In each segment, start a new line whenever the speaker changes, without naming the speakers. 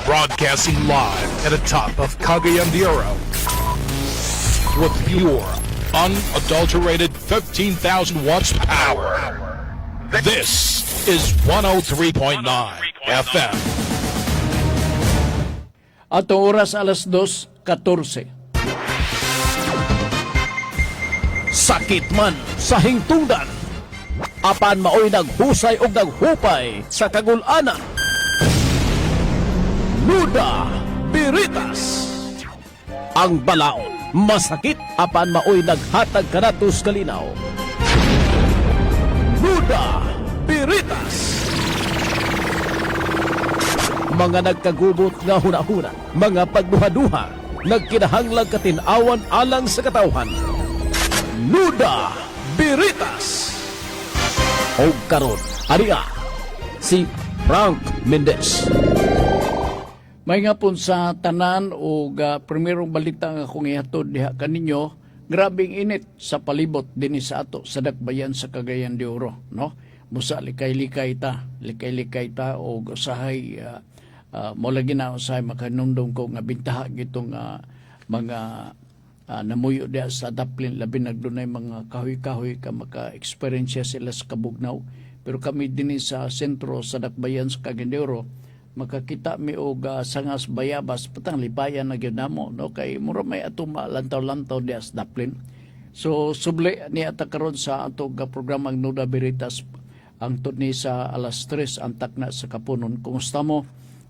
Broadcasting live at the top of Cagayan de Oro with pure, unadulterated 15,000 watts power. This is 103.9 FM.
Ato oras alas 2:14. Sakit man sa hingtungdan, apan maoy naghusay og naghupay sa kagul-anan. Nuda Biritas. Ang balaod masakit apan maoy naghatag kanatos kalinaw. Nuda Biritas. Mga nagkagubot nga hunahuna, mga pagduha-duha, nagkinahanglang katinawan alang sa katawhan. Nuda Biritas. O karon, ariya, si Frank Mendez. May nga pun sa tanan o primerong balita nga akong ihatod diha kaninyo, grabing init sa palibot din sa ato sa dakbayan sa Cagayan de Oro, no? Musa likay-likay ta o usahay mo lagi na usahay makanundong ko nga bintaha gitong mga namuyo diha sa Daplin, labi nagdunay mga kahoy-kahoy ka maka-experience sila sa kabugnaw. Pero kami din sa sentro sa dakbayan sa Cagayan de Oro, makakita mi og sangas bayabas patang libayan na gyud namo, no, kay mura may ato lantaw-lantaw diha sa Daplin. So subli ni ata karon sa ato programang Nuda Biritas ang tudni sa alas 3 antak na sa kapunon. Kumusta mo?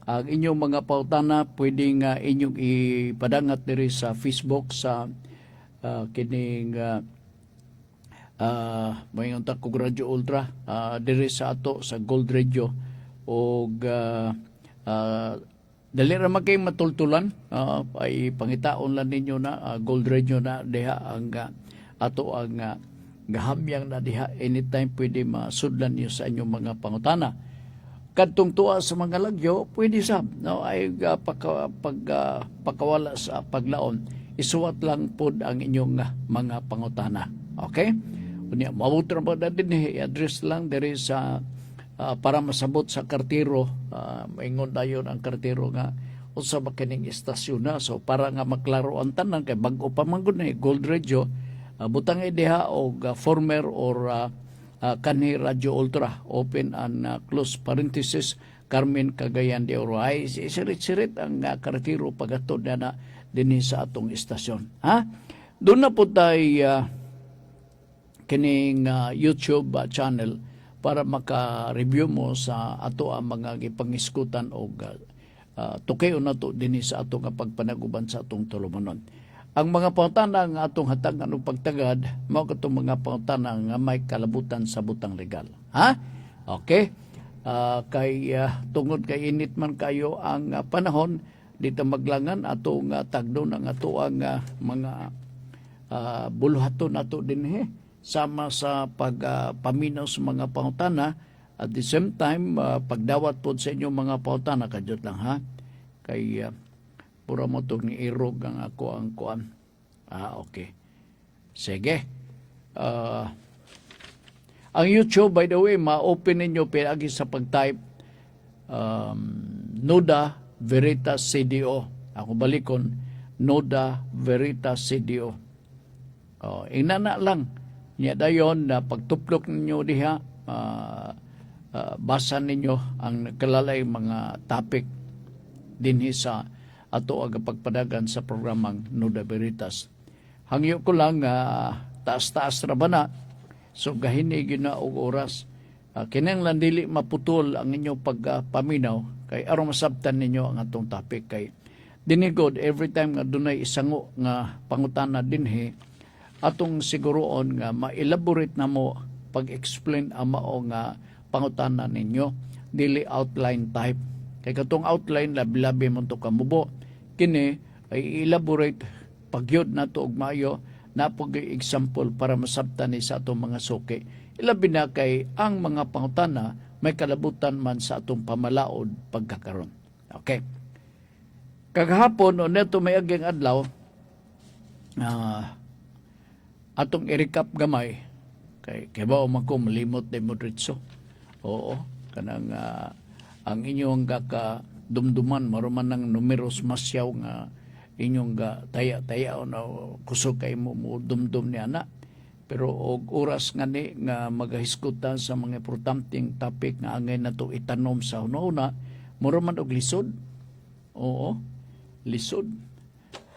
Ang inyong mga pautana pwedeng inyong ipadangat diri sa Facebook sa kining mayong takog Radio Ultra diri sa ato sa Gold Radio og dali ra magkay matultulan ay pangitaon lang ninyo na Gold Radio na diha ang ato ang gahamyang na diha anytime pwede masudlan niyo sa inyong mga pangutana. Kadtong tuwa sa mga lagyo pwede sab, no, ay pakawala sa paglaon, isuwat lang pod ang inyong mga pangutana. Okay, unya mabutra ba na din i-address lang diri sa para masabot sa kartero. Maingon dayon ang kartero nga unsa ba kining istasyon na, so para nga maklaro ang tanan kay bag-o pa man gud ni Gold Radio, butang ideha og former or kanhi Radio Ultra, open and close parenthesis, Carmen Cagayan de Oro. Ay sirit-sirit ang kartero pagatod na din sa atong istasyon. Doon na po tayo kining YouTube channel para maka-review mo sa ato ang mga gipangiskutan o tukayo na to din sa ato nga pagpanaguban sa atong tulumanon. Ang mga pangutana nga atong hatag anong pagtagad, mao katong mga pangutana nga may kalabutan sa butang legal. Okay? Kay tungod kay init man kayo ang panahon, dito maglangan atong tagdo ng ato ang mga buluhaton nato din sama sa pagpaminaw sa mga pangutana. At the same time, pagdawat po sa inyong mga pangutana, kadyot lang kay pura mo itong irog ang ako ang kuan. Okay. Sige. Ang YouTube, by the way, ma-open ninyo pinagi sa pag-type Nuda Veritas CDO. Ako balikon, Nuda Veritas CDO. Inana lang. Nya dayon na pagtuplok ninyo diha, basa ninyo ang kalalay mga topic dinhi sa ato aga pagpadagan sa programang Nuda Biritas. Hangyo ko lang taas-taas ra ba na, so gahinig na og oras. Kinahanglan dili maputol ang inyong pagpaminaw kay aron masabtan ninyo ang atong topic. Kay dinigod every time nga dunay isango nga pangutana dinhi, atong siguroon nga ma-elaborate na mo pag-explain ang mao nga pangutana ninyo, dili outline type. Kay katong outline labi-labi mo to kamubo, kini ay elaborate pagyod na to og maayo na pag-example para masabtan ni sa atong mga suki. Ilabi na kay ang mga pangutana may kalabutan man sa atong pamalaod pagkakaron. Okay. Kagahapon o neto may aging adlaw, atong i-recap gamay kay ba man ko malimot na mo diretso. Oo, kanang ang inyong
dumduman maruman ng numeros masyaw nga inyong taya-taya o na kusog kay mo dumdum ni ana. Pero og oras nga ni nga magahiskutan sa mga importanteng topic nga angay na to itanom sa una-una, maruman og lisod. Oo, lisod.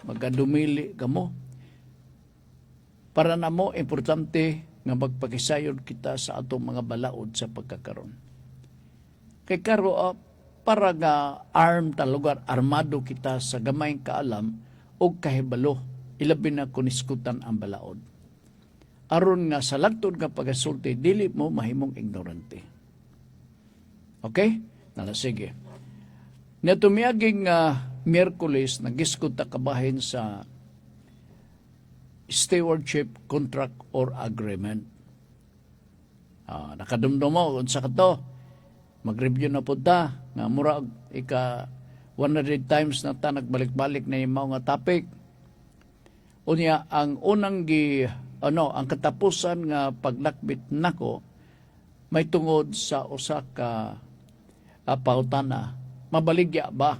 Magkadumili ka mo. Para na mo, importante nga magpakisayon kita sa atong mga balaod sa pagkakaroon. Kay karo, para nga lugar, armado kita sa gamayng kaalam o kahibalo, ilabi na kuniskutan ang balaod. Aron nga sa lagtod nga pagasulti, dili mo mahimong ignorante. Okay? Nala, sige. Natumiyaging Miyerkules, nagiskot ta kabahin sa stewardship contract or agreement. Nakadumdum mo, unsa ka to? Mag-review na po ta, nga mura ika 100 times na ta nagbalik-balik na yung mga topic. Unya, ang unang ang katapusan nga paglakbit nako, may tungod sa usa ka pautana. Mabaligya ba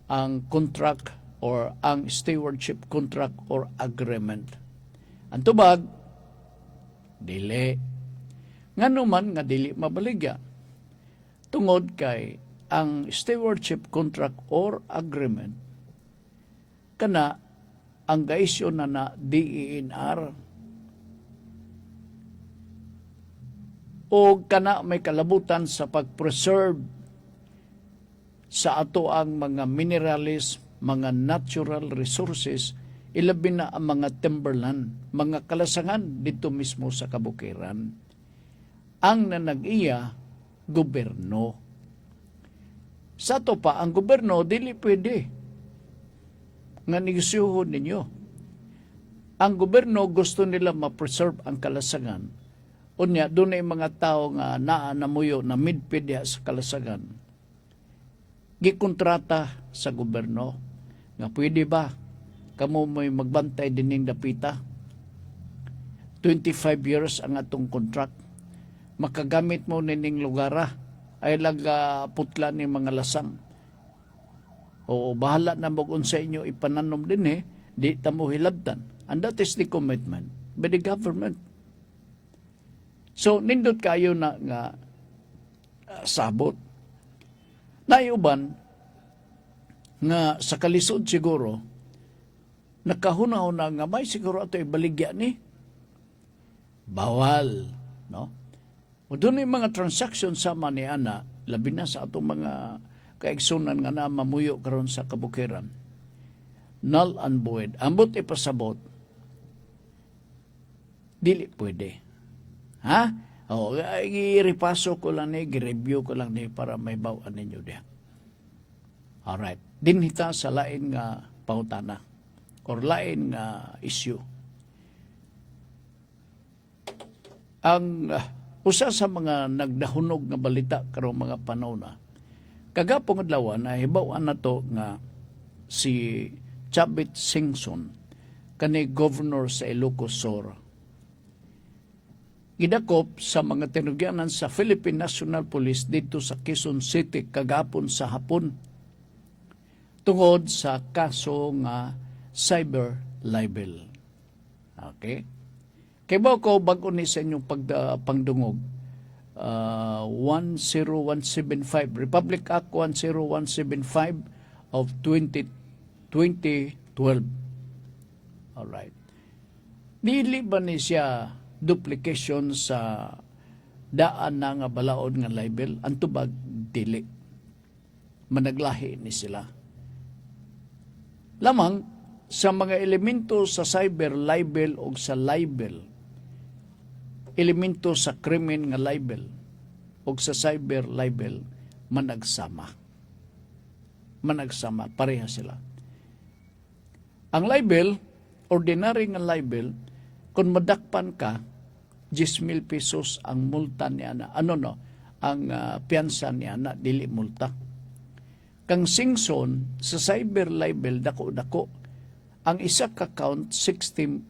ang contract or ang stewardship contract or agreement? Ang tubag, dili. Nganuman nga dili mabaligya. Tungod kay ang stewardship contract or agreement, kana ang gaisyo na DENR o kana may kalabutan sa pag-preserve sa ato ang mga minerals, mga natural resources, ilabi na ang mga timberland, mga kalasangan dito mismo sa kabukiran. Ang nanag-iya, gobyerno. Sa to pa, ang gobyerno, dili pwede nga negosyuhon ninyo. Ang gobyerno gusto nila ma-preserve ang kalasangan. Unya, doon ay mga tao nga naanamuyo na midpid sa kalasangan. Gikontrata sa gobyerno nga pwede ba kamo may magbantay dining dapita? 25 years ang atong contract. Makagamit mo nining lugara ay putla ni mga lasang. O bahala na mo kung sa inyo ipananom din di ta mo hilabtan. And that is the commitment by the government. So nindot kayo na nga sabot. Naiuban nga sa kalisod siguro nakahunaw na nga may siguro ato ibaligya ni bawal, no? O doon yung mga transaction sama ni ana, labi na sa atong mga kaigsunan nga na mamuyo karon sa kabukiran. Null and void. Ambot ipasabot, dili pwede. Ha? O, i-repaso ko lang i-review ko lang para may bawaan ninyo diya. Alright. Dinhita sa lain nga pautana or lain nga issue. Ang usa sa mga nagdahunog nga balita karong mga panahon na kagapong adlaw na hibaw-an na to nga si Chavit Singson kani governor sa Ilocos Sur gidakop sa mga tinugyanan sa Philippine National Police dito sa Quezon City kagapon sa hapon tungod sa kaso nga cyber libel. Okay? Kaya ba ko bago ni sa inyong pangdungog 10175 Republic Act 10175 of 2012. Alright. Dili ba ni siya duplication sa daan na nga balaod nga libel? Ang tubag, dili. Managlahi ni sila. Lamang, sa mga elemento sa cyber libel o sa libel, elemento sa krimen nga libel o sa cyber libel, managsama. Managsama, pareha sila. Ang libel, ordinary nga libel, kung madakpan ka, 10,000 pesos ang multa niya na. Ang piyansa niya na, dili multa. Kang Singson, sa cyber libel, dako-dako, ang isa ka count, 60,000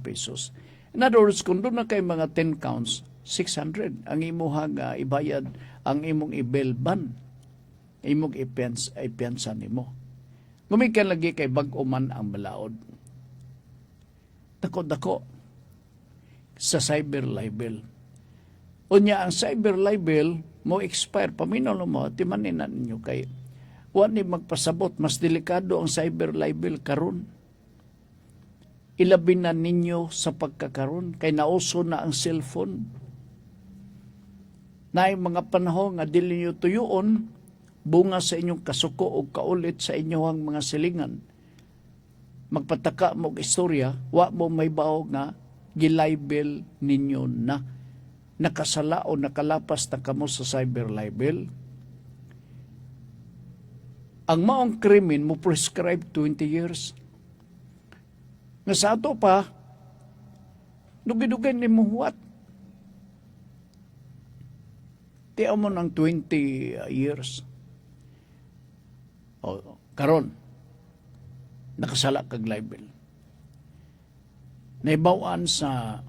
pesos. In other words, kung doon na kay mga 10 counts, 600 ang imuhang ibayad, ang imong ibelban. imong ipiyansa nimo. Gumikan lagi kay bag-o man ang balaod. Dako-dako sa cyber libel. Unya ang cyber libel mo expire paminaw mo timanin na ninyo kay wa ni magpasabot, mas delikado ang cyber libel karon. Ilabi na ninyo sa pagkakaroon kay nauso na ang cellphone. Naay mga panahon nga dili niyo tuyoon bunga sa inyong kasuko o kaulit sa inyong mga silingan. Magpataka mo og istorya, wa mo may bao nga gilibel ninyo na nakasala o nakalapas na kamo sa cyber libel. Ang maong krimen mo prescribe 20 years. Nga sa ato pa, dugay-dugay ni mo huwat. Tiyaw mo ng 20 years. O, karon, nakasala kag libel. Naibawaan sa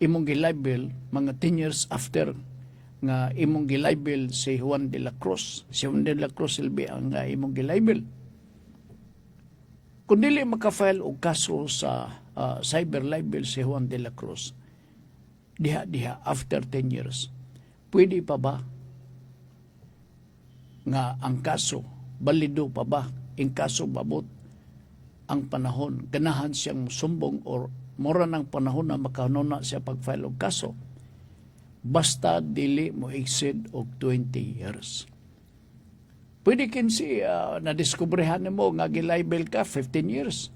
imong gilibel mga 10 years after nga imong gilibel si Juan de la Cruz. Si Juan de la Cruz silbi ang imong gilibel. Kung dili makafile og kaso sa cyber libel si Juan de la Cruz, diha after 10 years, pwede pa ba nga ang kaso, balido pa ba ang kaso babot ang panahon, ganahan siyang sumbong or mura ng panahon na makanuna siya pag-file og kaso, basta dili mo exceed og 20 years. Pwede kinsi na-discoveryhan mo nga gilibel ka 15 years.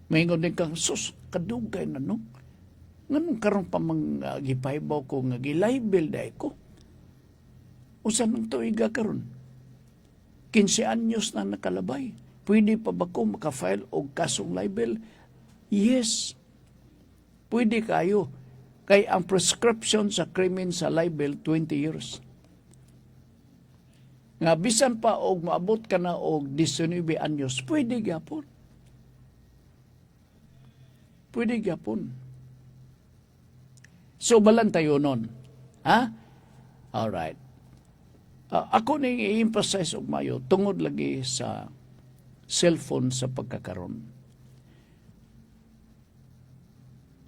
Maingon din kang, sus, kadugay na no? Nganong karon pa mga gipaybaw ko nga gilibel dahi ko? Usan ng tuiga karon? 15 anyos na nakalabay. Pwede pa ba ko makafile og kasong libel? Yes. Pwede kayo. Kay ang prescription sa krimen sa libel, 20 years. Nga bisan pa og maabot ka na og 19 anyos, pwede gyapon. Pwede gyapon. So balan tayo nun. Ha? Alright. Ako ning i-emphasize og mayo tungod lagi sa cellphone sa pagkakaroon.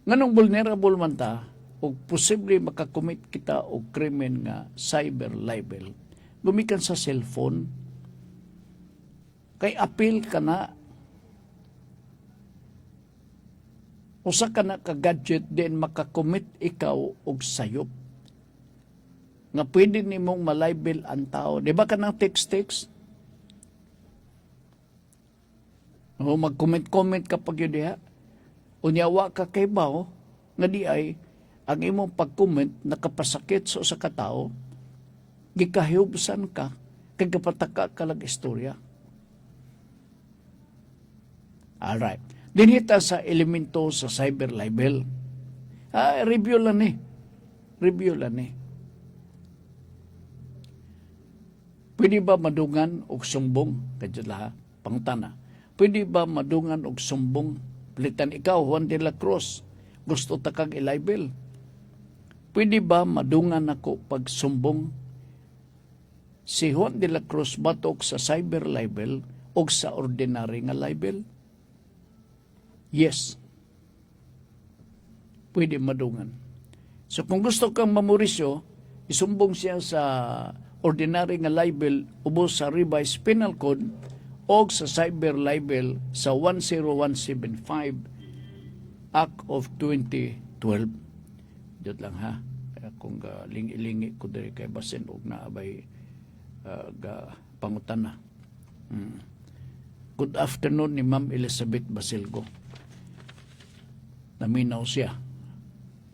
Nganong vulnerable man ta og posible makakomit kita og krimen nga cyber libel, gumikan sa cellphone, kay apil ka na, usa ka na ka-gadget din makakomit ikaw og sayop. Nga pwede nimong malibel ang tao. Di ba ka ng text-text? O mag-comment-comment kapag yun diha. Unyawa ka kay bao, nga di ay, ang imong pag-comment nakapasakit sa usa ka tao, gikahiyubsan ka, kay kapataka ka lang istorya. Alright. Dinhita sa elemento sa cyber libel. Review lang eh. Review lang eh. Pwede ba madungan og sumbong? Kadyo pangtana. Pwede ba madungan og sumbong? Pilitan ikaw, Juan de la Cruz, gusto ta kang i-libel. Pwede ba madungan ako pag sumbong? Si Juan de la Cruz batok sa cyber libel o sa ordinary nga libel? Yes. Pwede madungan. So kung gusto kang mamorisyo, isumbong siya sa ordinary nga libel ubos sa revised penal code o sa cyber libel sa 10175 Act of 2012. Diyot lang ha. Kung lingi-lingi ko diri kay basin og naabay pangutana. Good afternoon ni Ma'am Elizabeth Basilgo. Naminaw siya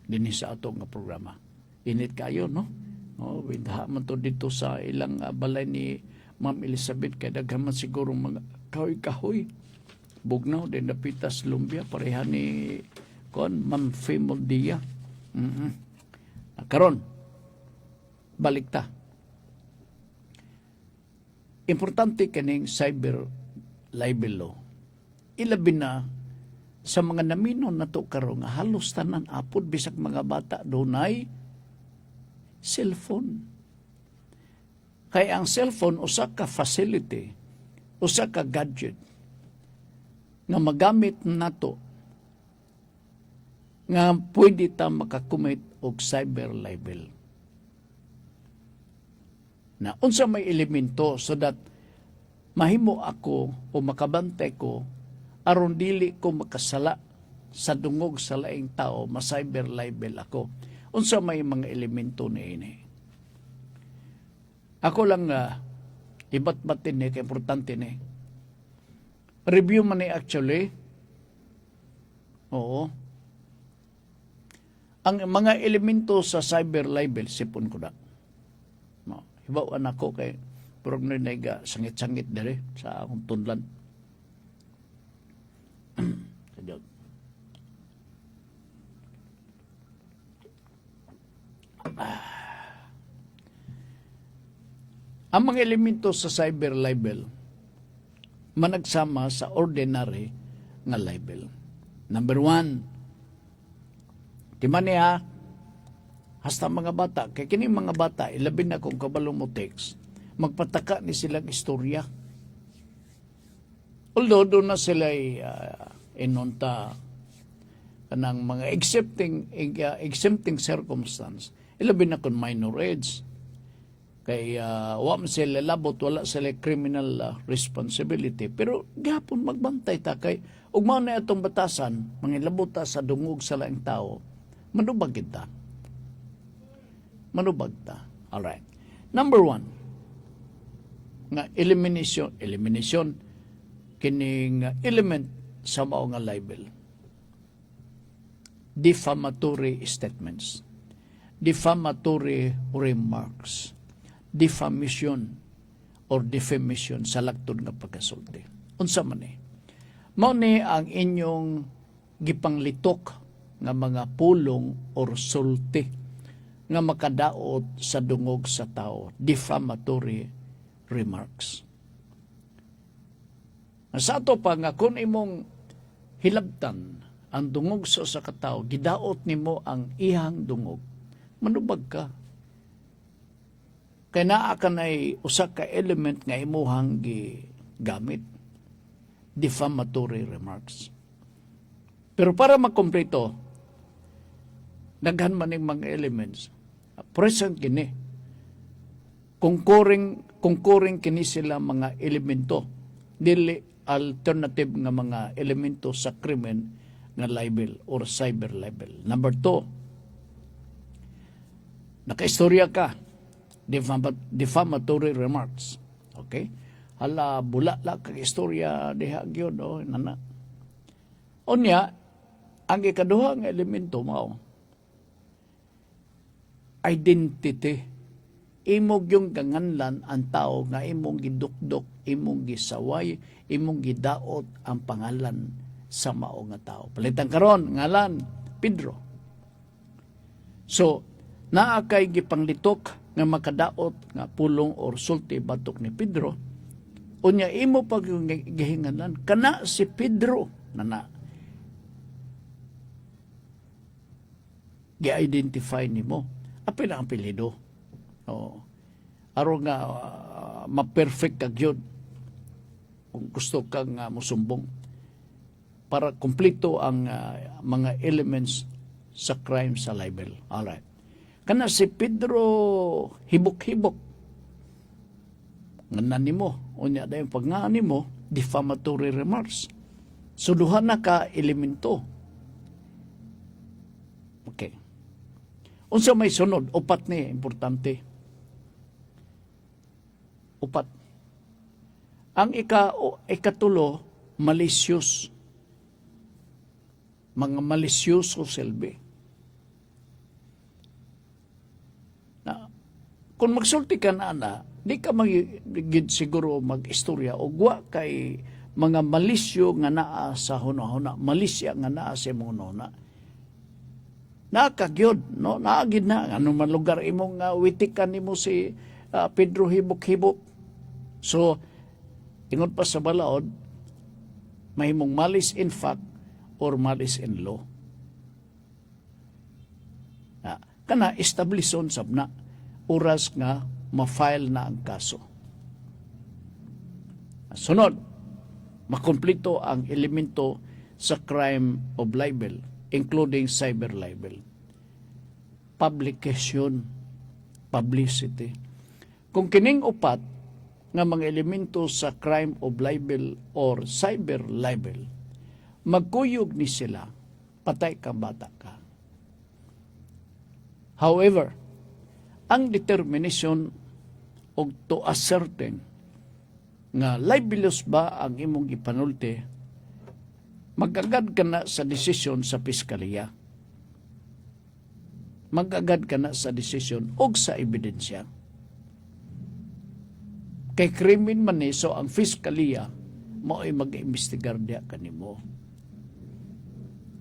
dinhi sa ato nga programa. Init kayo, no? Windaha man to dito sa ilang balay ni Ma'am Elizabeth kay daghan man siguro mga kahoy-kahoy. Bugnaw din napitas lumbia pareha ni Ma'am Femoldia. Karon balik ta. Importante kaning cyber libel law. Ilabi na sa mga naminon na to karon nga halos tanan apod bisag mga bata dunay cellphone. Kay ang cellphone usa ka facility, usa ka gadget nga magamit nato nga pwede ta makakumit og cyber libel. Na unsa may elemento so that mahimo ako o makabantay ko aron dili ko makasala sa dungog sa laing tao, ma-cyber libel ako. Unsa may mga elemento niini. Ako lang ibat-batin ni, kaya importante ni. Review man ni actually. Oo. Ang mga elemento sa cyber libel, sipon ko na. No. Hibawaan ako kay pero naniga sangit-sangit dere sa akong tunlan. Ang mga elemento sa cyber libel managsama sa ordinary nga libel. Number 1, di man niya hasta mga bata, kay kini mga bata, ilabi na kung kabalo mo text, magpataka ni silang istorya. Although doon na sila inunta kanang mga exempting circumstance, ilabi na kung minor age. Kay wa man sila labot, wala sila criminal responsibility. Pero gihapon magbantay ta kay ug mao na atong batasan, mangilabot ta sa dungog sa laing tao, manubag kita. Manubag ta. Alright. Number 1, nga elimination kining element sa mao nga libel. Defamatory statements, defamatory remarks, defamation or defamation sa laktod nga pagkasulti. Unsa man ni? Mao ni ang inyong gipanglitok nga mga pulong or sulti nga makadaot sa dungog sa tao, defamatory remarks. Sa ato pa nga kung imong hilabtan ang dungog sa katawo, gidaot nimo ang ihang dungog, manubag ka. Kaya naa ka na'y usa ka element nga imuhang gamit. Defamatory remarks. Pero para makompleto, daghan man ng mga elements. Present kini. Concurring kini sila mga elemento. Dili alternative nga mga elemento sa krimen nga libel or cyber libel. Number 2, nakaistorya ka. Defamatory remarks. Okay? Hala, bula la kag istorya diha gyud o nana. Unya, ang ikaduha nga elemento mao identity. Imong yung ganganlan ang tao nga imong gidukdok, imong gisaway, imong gidaot ang pangalan sa mao nga tao. Palitan karon ngalan Pedro. So, naa kay gipanglitok nga makadaot nga pulong or sulti batok ni Pedro, unya imo pag gihinganan kana si Pedro na gi-identify nimo apil ang apelyido. Aron nga ma-perfect kag yun kung gusto kang musumbong para kumpleto ang mga elements sa crime sa libel. Alright. Kana si Pedro hibok-hibok. Nganan nimo, unya dayon pag nga nimo, defamatory remarks. So duha na ka elemento. Okay. Unsa may sunod? Upat ni, importante. Upat. Ang ikatulo, malicious. Mga malisyoso selbe. Kung magsulti ka na, di ka magigid siguro mag-istorya o gwa kay mga malisyo nga naa sa hunahuna, malisya nga naa sa imong hunahuna. Nakagyod, no? Naagid na. Ano man lugar imong witikan nimo si Pedro hibok-hibok. So, ingon pa sa balaod, mahimong malice in fact or malice in law. Kana establishon sabna oras nga ma-file na ang kaso. Sunod, makumplito ang elemento sa crime of libel, including cyber libel. Publication, publicity. Kung kining upat nga mga elemento sa crime of libel or cyber libel, magkuyog ni sila, patay ka, bata ka. However, ang determination og to ascertain nga libelous ba ang imong ipanulti, magagad ka na sa desisyon sa piskalya. Magagad ka na sa desisyon o sa ebidensya. Kay krimen man ni, so ang piskalya mo ay mag-imbestigar diya kanimo.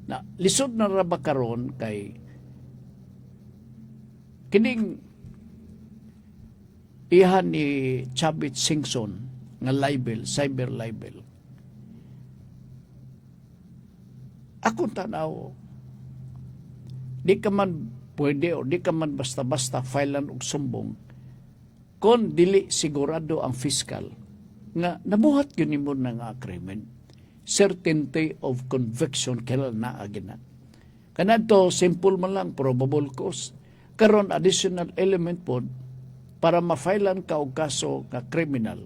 Na lisod na ra ba karon kay kining ihan ni Chavit Singson nga libel, cyber libel. Akong tanaw, di ka man pwede o di ka man basta-basta filean og sumbong kung dili sigurado ang fiscal nga nabuhat yun mo na nga krimen. Certainty of conviction kailan na agina. Kanadto, simple man lang, probable cause. Karon additional element po para ma-filean ka og kaso nga criminal.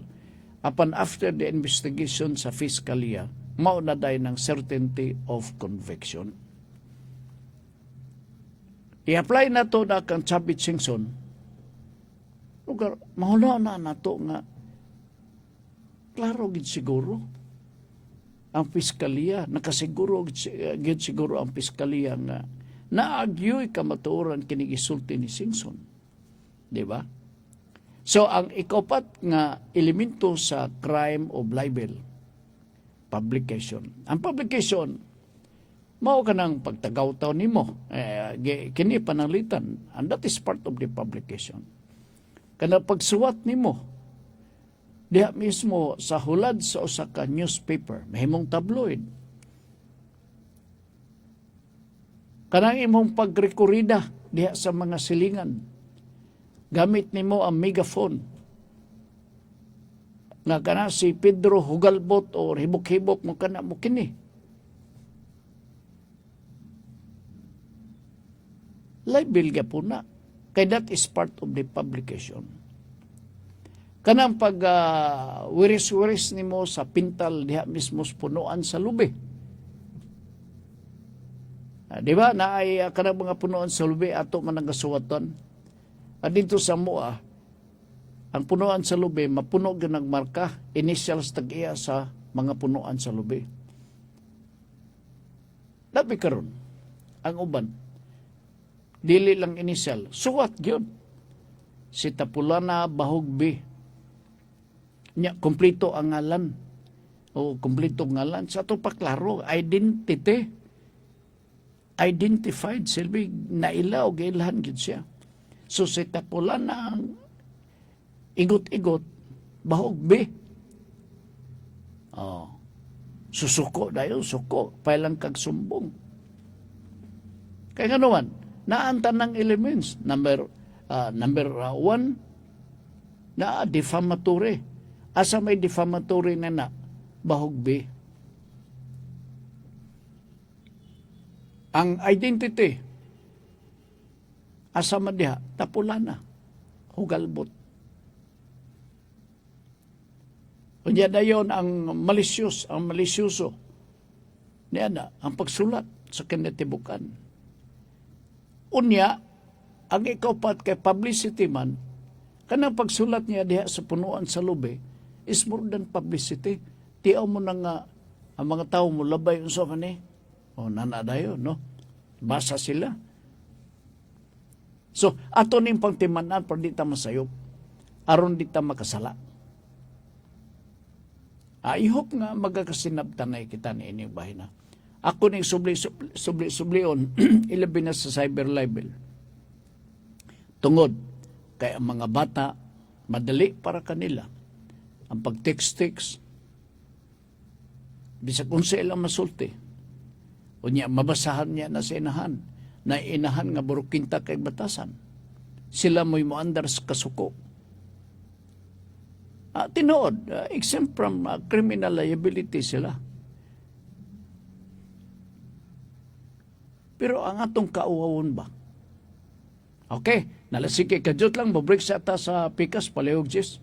Upon after the investigation sa fiskalya, maunaday ng certainty of conviction. I-apply na to na kang Chavit Singson. Lugar, mahuna na to nga klaro gid siguro ang piskalya, nakasiguro gid siguro ang piskalya nga naagyoy kamatuoran kini gisulti ni Singson. Di ba? So ang ikapat nga elemento sa crime of libel, publication. Ang publication mao kanang pagtagaw-taw nimo, kini pananglitan, and that is part of the publication. Kana pagsuwat nimo diha mismo sa hulad sa usa ka newspaper, mahimong tabloid. Kanang imong pagrekorida diha sa mga silingan, gamit nimo ang megaphone. Nga kana si Pedro Hugalbot o hibok-hibok mo kana mo kini. Libel po na. Kay that is part of the publication. Kanang pag wiris-wiris nimo sa pintal diha mismo punuan sa lubi. Di ba? Naay kanang mga punuan sa lubi ato man nagasuwatan. Dito sa mua, ang punuan sa lubi, mapuno ganang marka, initials tag-iya sa mga punuan sa lubi. Labi karon ang uban, dili lang initial, suwat yun. Si Tapulana Bahugbi, nya kumplito ang ngalan, o kumplito ngalan, sa ito pa klaro, identity, identified, silbi, nailaw, gailahan yun siya. So si Tapulana ang igot-igot, Bahugbi. Oh. Susuko dayon, suko, pailang kag sumbong. Kaya nga naman, naantan ng elements. Number one, na defamatory. Asa may defamatory na Bahugbi. Ang identity, asa man diha, Tapulana, Hugalbot. Unya dayon ang malisyoso niya na, ang pagsulat sa kinatibukan. Unya, ang ikapat kay publicity man, kanang pagsulat niya diha sa punuan sa lubi, is more than publicity. Tiyaw mo na nga, ang mga tao mo labay unsa man eh. O nanadayo, no? Basa sila. So, ato ning pangtimanan para di ta masayop. Aron di ta makasala. I hope nga magkakasinabtanay kita ni inyong bahina. Ako ning subli-sublion, ilabi na sa cyber libel. Tungod, kay ang mga bata, madali para kanila. Ang pag-text-text, bisag kung sa ilang masulti. O niya, mabasahan niya na sa inahan, na inahan nga burukinta kay batasan. Sila mo'y moandar sa kasuko. tinuod, exempt from criminal liability sila. Pero ang atong kauwawon ba? Okay, nalasige kadyot lang, mabreak sa ata sa pikas, palihog Jis.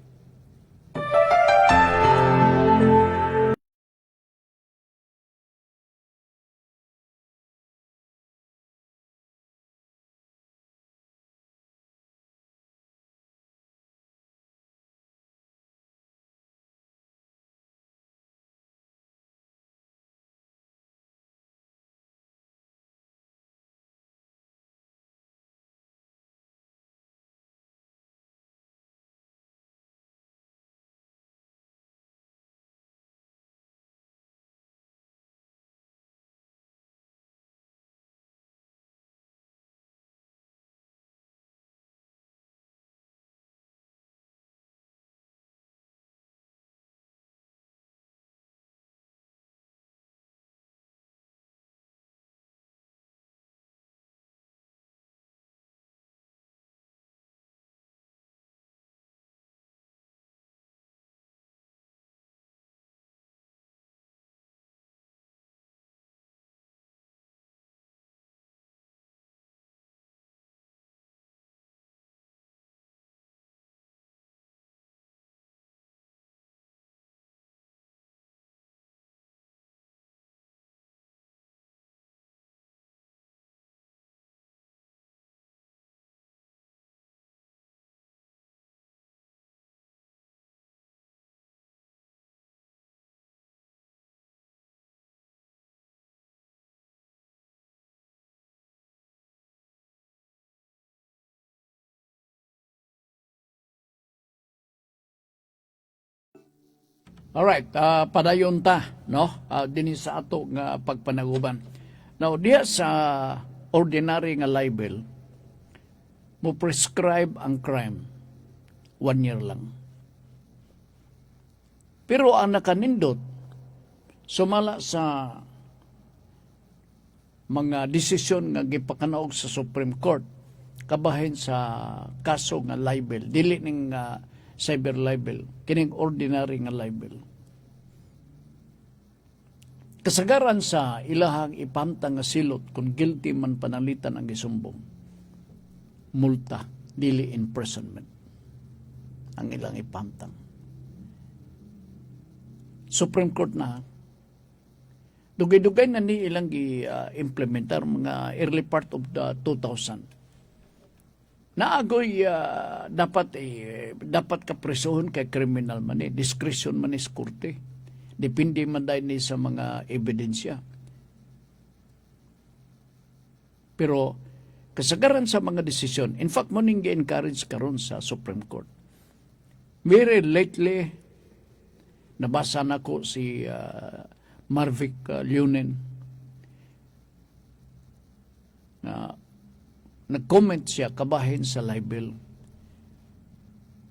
Alright, padayon ta, no? Din sa ato nga pagpanaguban. Now, diya sa ordinary nga libel, mo prescribe ang crime 1 year lang. Pero ang nakanindot, sumala sa mga desisyon nga gipakanaog sa Supreme Court, kabahin sa kaso nga libel, dili ning cyber libel, kining ordinary nga libel. Kasagaran sa ilahang ipamtang nga silot kung guilty man panalitan ang gisumbong, multa, dili imprisonment ang ilang ipamtang. Supreme Court na dugay-dugay na ni ilang gi-implementar mga early part of the 2000. Naagoy dapat kapresohon kay criminal man discretion man is korte. Depende man dahil ni sa mga ebidensya. Pero kasagaran sa mga desisyon, in fact, muning gi-encourage karon sa Supreme Court. Very lately, nabasa na ko si Marvick Leonen na nag-comment siya kabahin sa libel.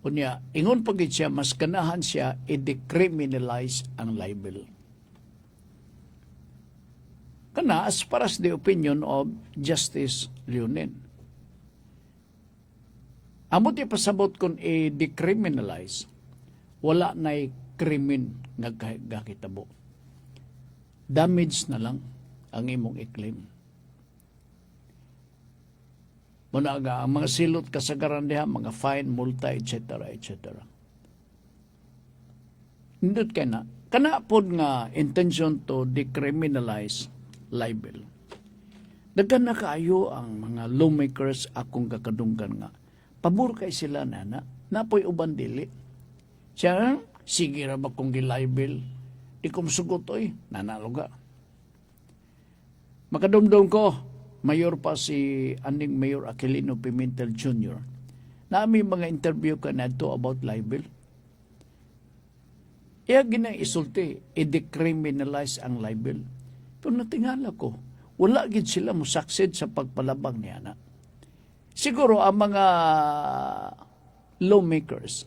Unya, ingon pagit siya, mas ganahan siya i-decriminalize ang libel. Kana, as far as the opinion of Justice Leonen. Amot ipasabot kung i-decriminalize, wala na'y krimen nga gakitabo. Damage na lang ang imong i-claim. Muna ang mga silot kasagaran diha, mga fine, multa, etc. etc. Nindot kay na, kana pod nga intention to decriminalize libel. Daghan na kaayo ang mga lawmakers akong kakadunggan nga. Pabor kay sila na napoy uban dili. Siya, sige ra ba kung gilibel? Di ko masugot oy, nanaluga. Makadumdum ko, mayor pa si aning Mayor Aquilino Pimentel Jr. na may mga interview ka na to about libel. Iya ginang isulti, i-decriminalize ang libel. Pero natingala ko, wala gid sila musaksid sa pagpalabang niya na. Siguro ang mga lawmakers,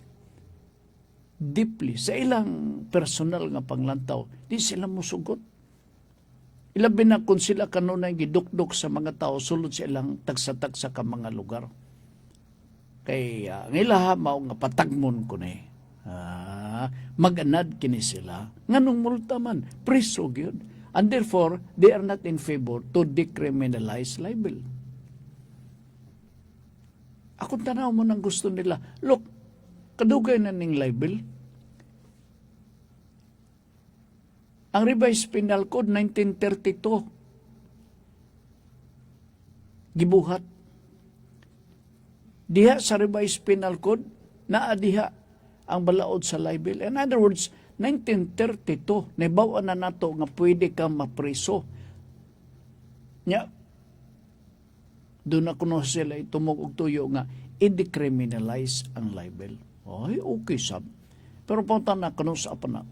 deeply, sa ilang personal nga panglantaw, di sila musugot. Ilabi na kung sila kanunay gidukdok sa mga tao sulod sa ilang tagsa-tagsa ka mga lugar. Kay ngilaha mao nga patagmon ko ni. mag-anad kini sila. Nganong multa man, preso gyud. And therefore, they are not in favor to decriminalize libel. Akong tanaw mo nang gusto nila, look, kadugay na ning libel. Ang Revised Penal Code 1932 gibuhat. Diha sa Revised Penal Code naa diha ang balaod sa libel. In other words, 1932 nabawa na nato nga pwede ka mapreso. Nya doon na kuno sila itumog og tuyo nga i-decriminalize ang libel. Ay, okay sab. Pero punta na kuno sa apa na.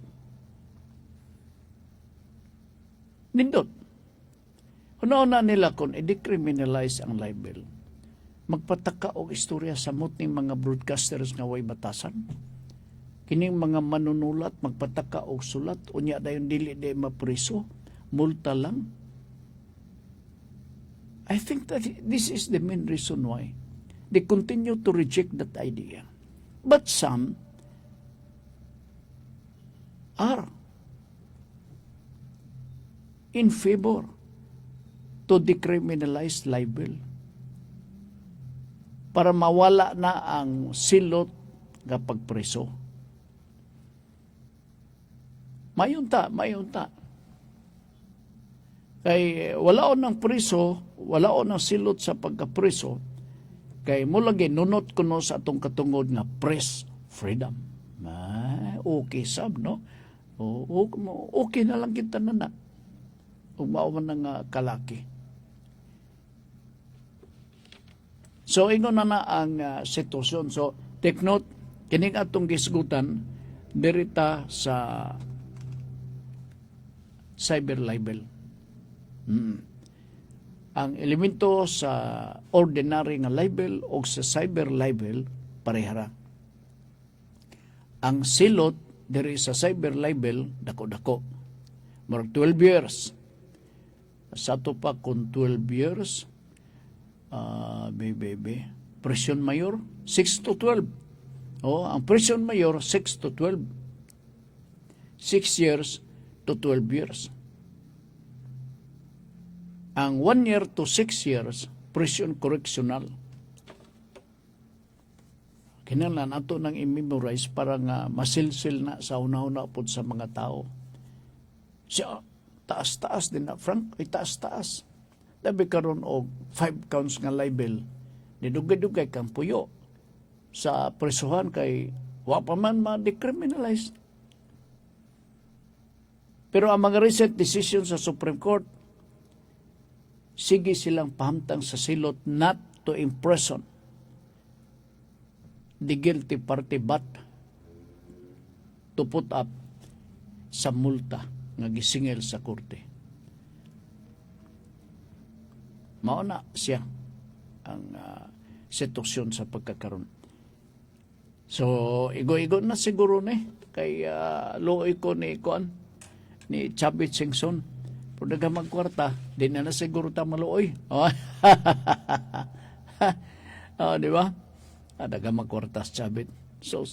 Nindot. Hunauna nila kung i-decriminalize ang libel. Magpataka og istorya sa muting mga broadcasters nga way batasan. Kining mga manunulat magpataka og sulat unya dayon dili day mapreso, multa lang. I think that this is the main reason why they continue to reject that idea. But some are in favor to decriminalize libel para mawala na ang silot nga pagpreso. Mayunta. Kay wala on ng preso, wala on ng silot sa pagkapreso, kay mo lagi nunot kuno sa atong katungod nga press freedom. Okay sab, no? Okay na lang kita na. Umawan ng kalaki. So, ingon na ang sitwasyon. So, take note, kining atong gisgutan, dirita sa cyber libel. Ang elemento sa ordinary nga libel o sa cyber libel, parehara. Ang silot, diri sa cyber libel, dako-dako. More 12 years. Sa to pa kung 12 years, presyon mayor, 6 to 12. Ang presyon mayor, 6 to 12. 6 years to 12 years. Ang 1 year to 6 years, presyon correctional. Kinahanglan ato nang i-memorize para nga masilsil na sa una-una po sa mga tao. Siya, taas-taas din na, Frank, ay taas-taas. Labi karon og 5 counts nga libel, nidugay-dugay kang puyo sa presuhan kay wa pa man ma-decriminalize. Pero ang mga recent decision sa Supreme Court, sige silang pahamtang sa silot not to imprison the guilty party but to put up sa multa nga gisingil sa korte. Mauna siya ang sitwasyon sa pagkakaroon. So, igo-igo na siguro kay looy ko ni Chavit Singson. Pero dagamang kwarta, di na siguro ta maluoy. Di ba? Dagamang kwarta sa Chavit. So,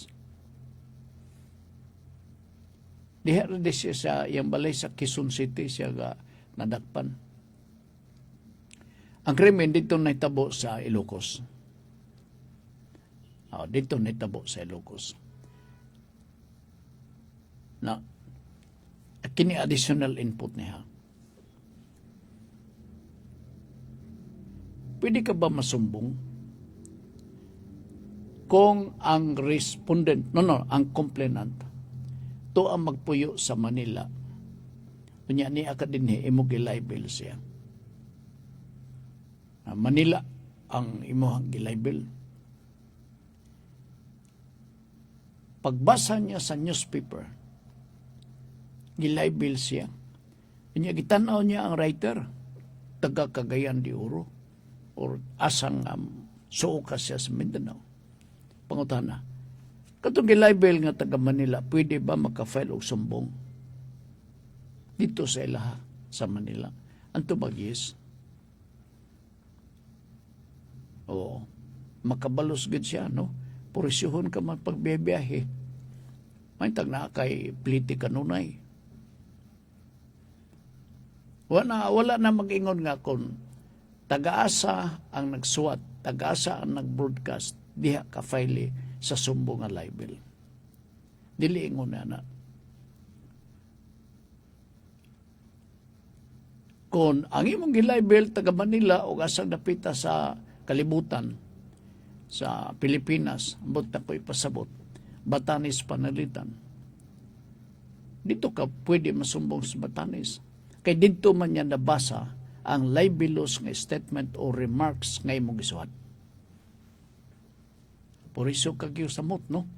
diha rin siya sa iyang balay sa Quezon City siya nadakpan. Ang krimen dito naitabo sa Ilocos. Dito naitabo sa Ilocos. Na, kini additional input niya. Pwede ka ba masumbong kung ang respondent, ang complainant, to ang magpuyo sa Manila, kunya ni akadinhi, imo gilibel siya. Manila ang imuhang gilibel. Pagbasa niya sa newspaper, gilibel siya. Kanya gitanaw niya ang writer, taga Cagayan de Oro, or asang suuka siya sa Mindanao. Pangutana, katong gilibel nga taga Manila, pwede ba makafile og sumbong dito sa ilaha sa Manila? Anto mag-yes? Oo. Makabalos gid siya, no? Purisyohon ka man pagbiyahe. May tag na kay pliti kanunay. Wala na mag-ingon nga kung tagaasa ang nagsuwat, tagaasa ang nag-broadcast, diha ka file sa sumbo nga libel. Dili ingon na. Kung ang imong gilibel taga Manila o asang napita sa kalibutan sa Pilipinas, ambot na ko ipasabot, Batanes Panalitan. Dito ka pwede masumbong sa Batanes. Kay dito man niya nabasa ang libelous nga statement o remarks nga imong gisuhat. Por iso kagiyo sa mot, no?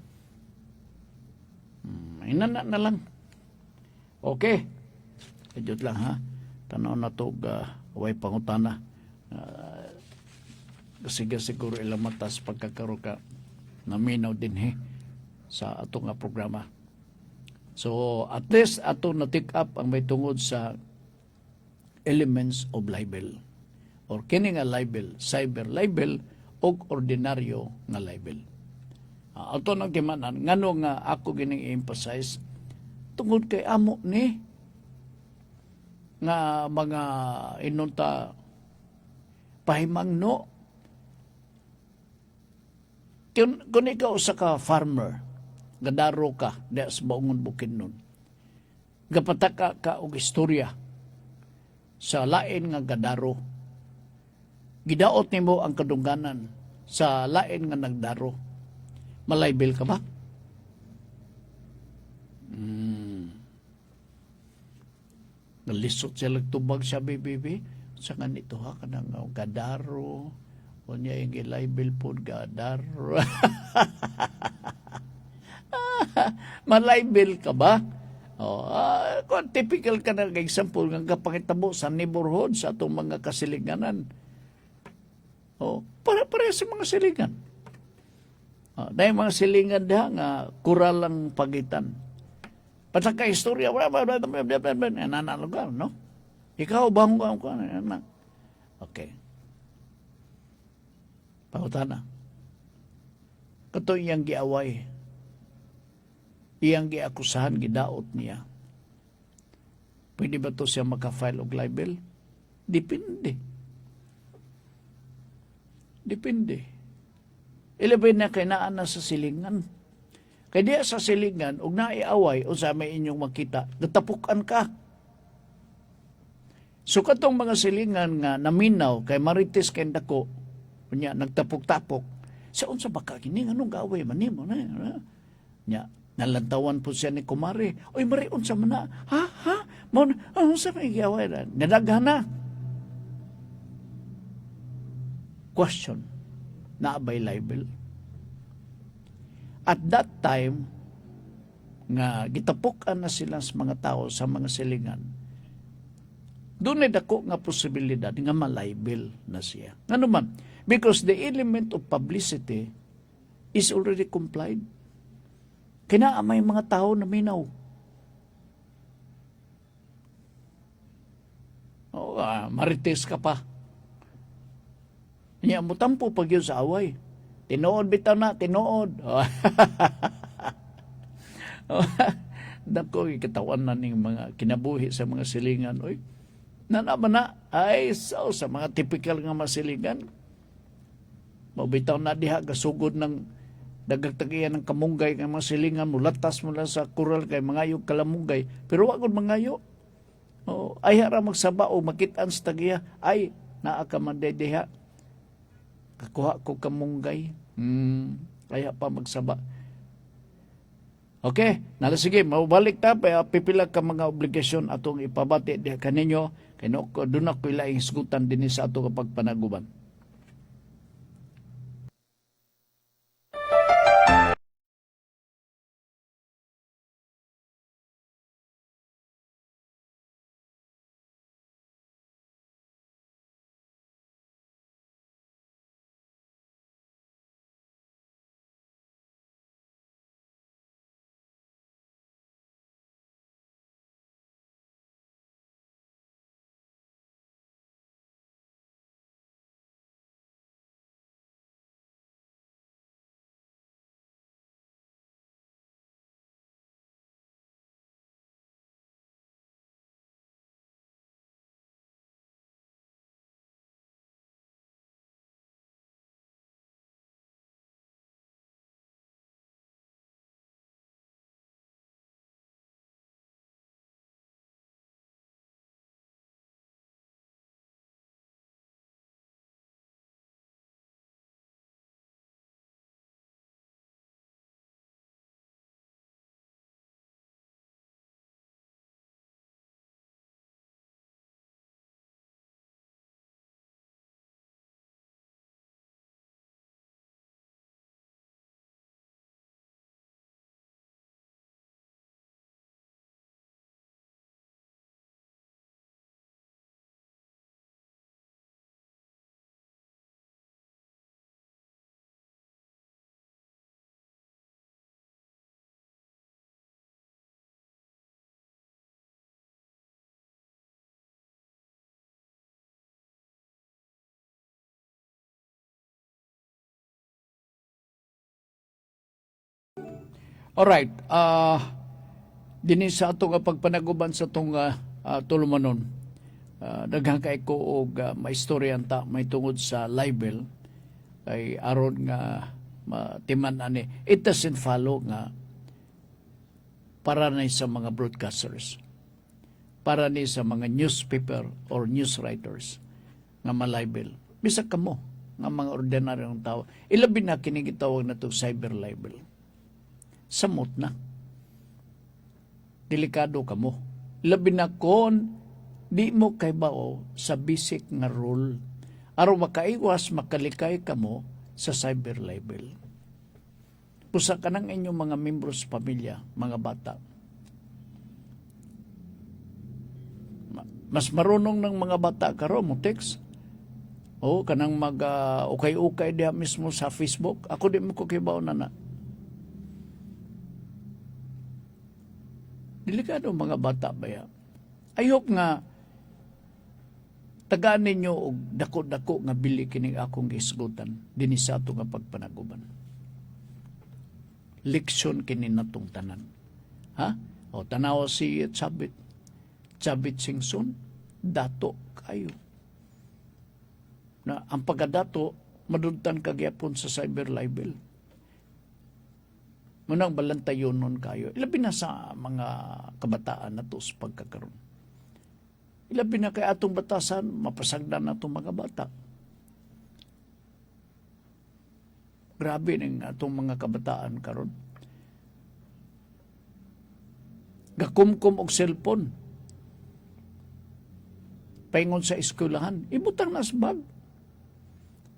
Inana na lang. Okay. Kajot lang, ha? Tanaw na to, way pangutana. Kasi siguro ilang matas pagkakaro ka naminaw din, sa ato nga programa. So, at least ato na take up ang may tungod sa elements of libel or kini nga libel, cyber libel o ordinaryo nga libel. Ato nang kimanan ngano nga ako gining emphasize tungod kay amo ni nga mga inunta pahimangno. Kung ikaw sa ka farmer, gadaro ka diya sa Baungon Bukidnon, gapataka ka og istorya sa lain nga gadaro. Gidaot nimo ang kadungganan sa lain nga nagdaro. Malaybel ka ba? Nalisot siya tubag siya, bibi. Sa ganito ha, kanang gadaro. O niya yung gilaybel po, gadaro. Malaybel ka ba? Kung typical ka na example ng kapangitabo sa neighborhood sa atong mga kasilinganan. Para sa mga silingan. Dahil mga silingan diha nga kural lang pagitan. Pataka istorya, nananalugan, no? Ikaw, bangon ko, anak. Okay. Pangutana. Kato iyang giaway. Iyang giakusahan, gidaot niya. Pwede ba to siya maka-file og libel? Depende. Ilabay na kay naan na sa silingan. Kay diya sa silingan, og naiaway, o sa may inyong makita, natapukan ka. So katong mga silingan nga naminaw, kay marites kay dako, kunya nagtapok-tapok, sa unsa baka kini anong gaaway man nimo na. Nya, nalantawan po siya ni kumare. Oy, mari unsa man na? Ha? Mo unsa may gaaway na? Nadaghan na. Question. Naabay libel. At that time, nga gitapukan na sila sa mga tao sa mga silingan, doon ay dako nga posibilidad nga malibel na siya. Ano man? Because the element of publicity is already complied. Kinaamay mga tao na minaw. Marites ka pa. Niya, mutampo pag yun sa away. Tinuod bitaw na, tinuod. Dako, ikatawan na ning mga kinabuhi sa mga silingan. Oy, nanaman na, ay, so, sa mga typical nga masilingan, mabitaw na diha, gasugod ng dagagtagiyan ng kamunggay ng mga silingan, mulatas mo lang sa kural kay mangayog kalamunggay, pero wag mangayo. Ay hara magsaba o makitaan sa tagiya, ay, naa ka man diha. Kakuha ko kamunggay. Kaya pa magsaba. Okay, sige, mabalik ta, pipila ka mga obligasyon atong ipabati diha kaninyo, kay doon ako ilaing isgutan din sa ato kapag panaguban. Alright, dinis sa ato nga pagpanaguban sa itong tulumanon, daghang kay ko og maistoryan ta may tungod sa libel ay aron nga matiman ani. It doesn't follow nga para ni sa mga broadcasters, para ni sa mga newspaper or news writers nga malibel. Bisag kamo nga mga ordinaryong tao. Ilabi na kini gitawag na to cyber libel. Samot na. Delikado kamo. Labi na kon di mo kay bao sa basic nga rule aron makaiwas makalikay kamo sa cyber libel. Pusa ka ng inyong mga membros pamilya, mga bata. Mas marunong ng mga bata karon mo text. O kanang mag ukay-ukay diha mismo sa Facebook. Ako di mo ko kibaw na. Delikado mga bata ba ya? I hope nga tagaan ninyo og dako-dako nga bili kining akong gisgutan dinhi sa ato nga pagpanaguban. Leksyon kini natong tanan. Ha? O tanaw si Chabit Singson, dato kayo. Na ang pagkadato madudtan kagyapon sa cyber libel. Munang balantayon nun kayo. Ilabi na sa mga kabataan na to sa pagkakaroon. Ilabi na kay atong batasan, mapasagdan na itong mga bata. Grabe ng atong mga kabataan karon. Gakumkum og cellphone. Paingon sa eskwelahan, ibutang na sa bag.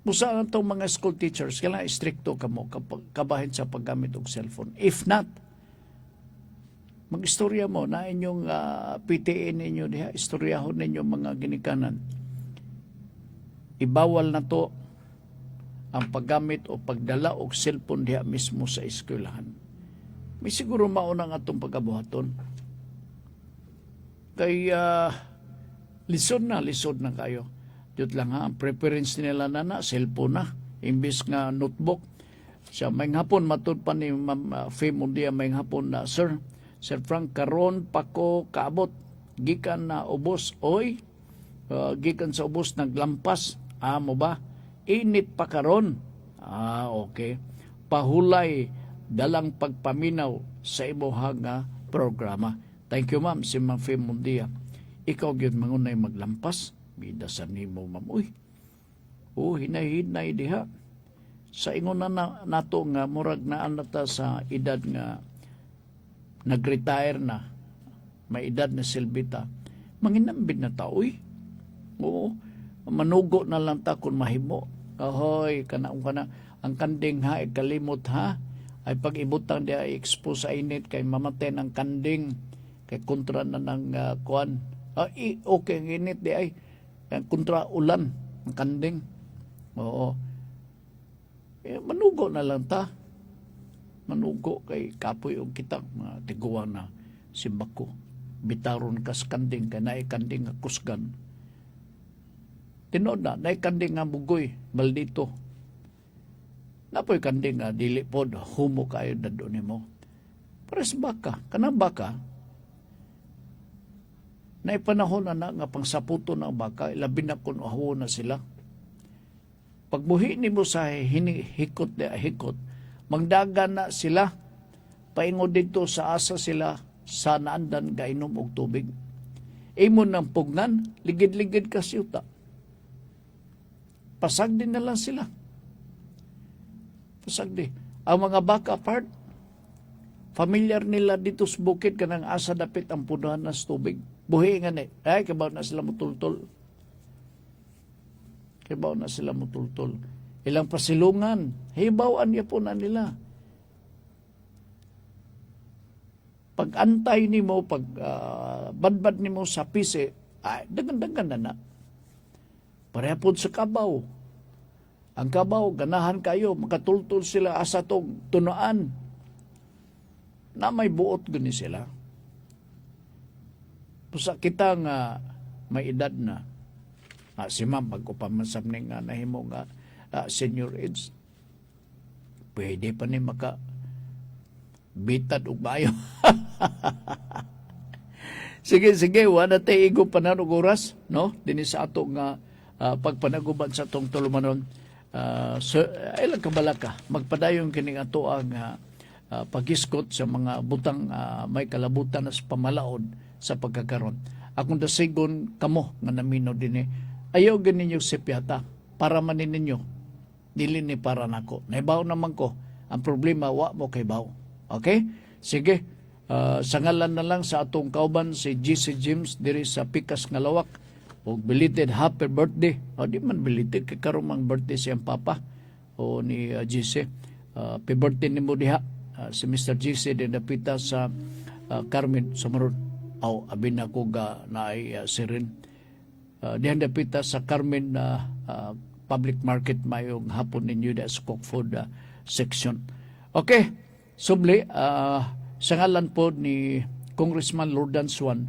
Musa ang itong mga school teachers, kailangan istrikto ka mo kabahin sa paggamit og cellphone. If not, mag-istorya mo na inyong PTA ninyo diha, istoryahon ninyo mga ginikanan. Ibawal na to ang paggamit o pagdala og cellphone diha mismo sa eskwelahan. May siguro maunang atong pagkabuhaton. Kay lisod na kayo. Diyot lang ha, ang preference nila na cellphone na, imbis nga notebook. Siya may hapon, matod pa ni Ma'am Faye Mundia, may hapon na, Sir Frank, karon pa ko kaabot, gikan na ubos, oy, gikan sa ubos, naglampas, mo ba? Init pa karon. Okay. Pahulay, dalang pagpaminaw sa imuhang programa. Thank you, ma'am, si Ma'am Faye Mundia. Ikaw gyud mangunay maglampas. Bidasan ni mo, ma'am. Uy, hinay-hinay diha. Sa ingon na nato nga, murag na anata sa edad nga nag-retire na, may edad na silbita, manginambid na ta, uy. Oo, manugo na lang ta kung mahimo. Ahoy, kanaong kana, ang kanding ha, ikalimot ha, ay pag-ibutang diha, expose sa init, kay mamatay ng kanding, kay kontra na ng kuan. Okay, ang init di ay, kontra ulan, ang kanding. Oo. Manugo na lang ta. Manugo kay kapoy og kita mga tiguan na simbako. Bitaron kas kanding kay naay kanding nga kusgan. Tinod na naay kanding nga bugoy, maldito. Napoy kanding nga dili pod humo kayo dadto nimo. Pares baka, kanang baka na ipanahon na nga pangsaputo ng baka, labi na kung aho na sila. Pagbuhi ni mo sa hikot, magdagan na sila, paingo dito sa asa sila, sa naandan gainom og tubig. Imo ng pugnan, ligid-ligid ka siyuta. Pasag din na lang sila. Pasag din. Ang mga baka part, familiar nila dito sa bukid kanang asa dapit ang punuhan ng tubig. Buhi nga ni. Ay, kabaw na sila mutultol. Kabaw na sila mutultol. Ilang pasilungan. Hibawan niya po na nila. Pag antay ni mo, pag badbad ni mo sa pisi, ay, dagan-dagan na na. Parehapon sa kabaw. Ang kabaw, ganahan kayo, makatultol sila asa tong tunaan. Na may buot gani sila. Pusa kita nga may edad na. Si ma'am, pag-upamasam nga nahimo nga senior age, pwede pa ni bitad ug maayo. Sige, wala tayo igo pananog oras, no? Dini sa ato nga pagpanaguban sa atong tulumanon. So, ilang kabalaka, magpadayon kining ato ang pagiskot sa mga butang may kalabutan na sa pamalaod sa pagkakaroon. Akong dasigon kamo nga namino din ayaw ganinyo sipyata para manin ninyo. Dili ni para nako. Naibaw naman ko. Ang problema, wa mo kay baw. Okay? Sige. Sa ngalan na lang sa atong kauban si GC James diri sa Pikas nga Lawak o belated happy birthday. O di man belated kay karon mang birthday siyang papa o ni GC. Happy birthday nimo diha si Mr. GC din napita sa Carmen Samarod. Aw abin ako ga naay sirin. Dihan napita sa Carmen public market mayong hapon ninyo da sa cook food section. Okay, subli sa ngalan po ni Congressman Lordan Swan,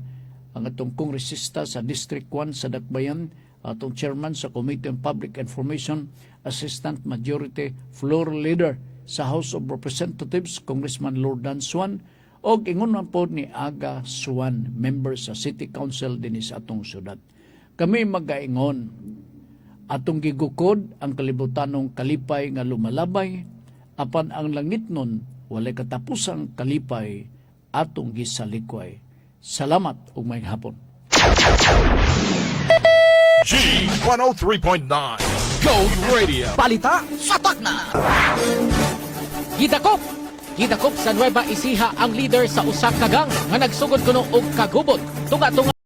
ang atong kongresista sa District 1 sa Dakbayan, atong chairman sa Committee on Public Information, Assistant Majority Floor Leader sa House of Representatives, Congressman Lordan Swan, o ingon po ni Aga Swan, member sa City Council din sa atong syudad. Kami magaingon, atong gigukod ang kalibutanong kalipay nga lumalabay, apan ang langit nun, walay katapusang kalipay atong gisalikway. Salamat ug may hapon.
G103.9 Gold Radio.
Balita satak na.
Gidakop sa Nueva Ecija ang leader sa usa ka gang nga nagsugod kuno og kagubot tunga